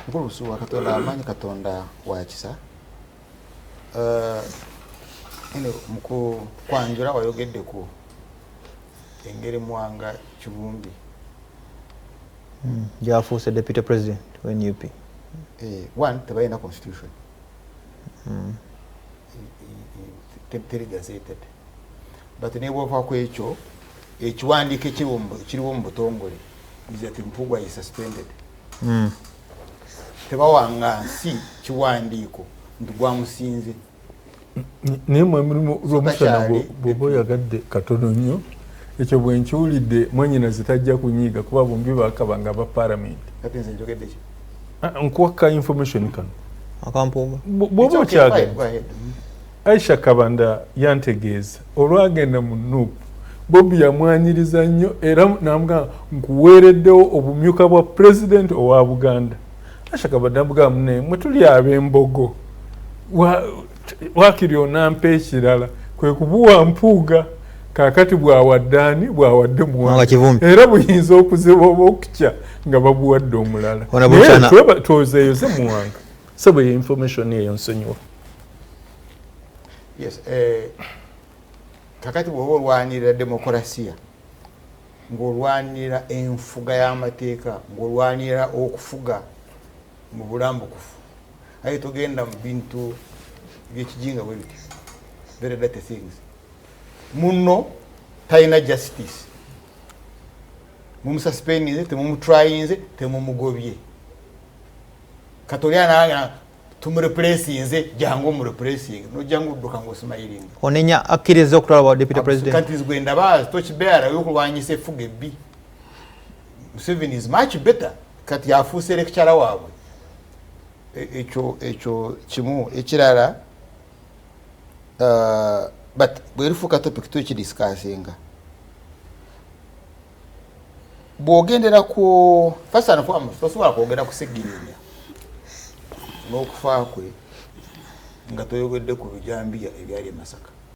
Ngulusuwa katonda amanyi katonda wakisa ene muko kwanjura wayogedde ku engeri Mwanga Kibumbi Jafuuse deputy president when UP one tebayina constitution teri gazetted but nebwova ku ekyo ekiwandiiko kiriwo mu butongole nti Mpugwa is suspended tebawangansi kiwandiiko nti gwamusinze naye mwemirimu lw'omusana bw'oba oyagadde katono nnyo ekyo bwe nkiwulidde mwenyinaze tajja kunyiiga kuba bombi baakabanga aba paalamenti nkuwakka information kano bw'oba okyagadde Aisha Kabanda yantegeeza olwagenda mu Nuupu Bobi yamwanyiriza nnyo era namugamba nkuweereddewo obumyuka bwa president owa Buganda. Aisha Kabanda amugamba mwe mwe tuli ab'embogo wakiri onampa ekirala kwe kubuwa Mpuuga kaakati bwawaddaani bwawadde Mwanga era buyinza okuziba oba okukya nga babuwadde omulala naye twozeeyo ze Mwanga sebo ye information eyo nsonyiwa. Yes, kakati bw'oba olwanirira demokrasiya ng'olwanirira enfuga y'amateeka ng'olwanirira okufuga mu bulambukufu aye togenda mu bintu by'ekijinga bwe biti very dirty things muno talina justice mumususpendinze temumutryinze temumugobye katoliana tumureplacinze jangu mureplacing no jangu duka ngosimayiringa onenya akkiriza okutwala wa deputy president countries gwenda bazi tochibera yokulwanyisa efuga ebbi Museveni is much better kati yafuuse lecturer waabwe ekyo kimu ekirala but bwerifuuka topic tukidiscussinga bw'ogendera ku first and foremost tosobola kwogera kusigirinya n'okufa kwe nga toyogedde ku bijambiya ebyali e Masaka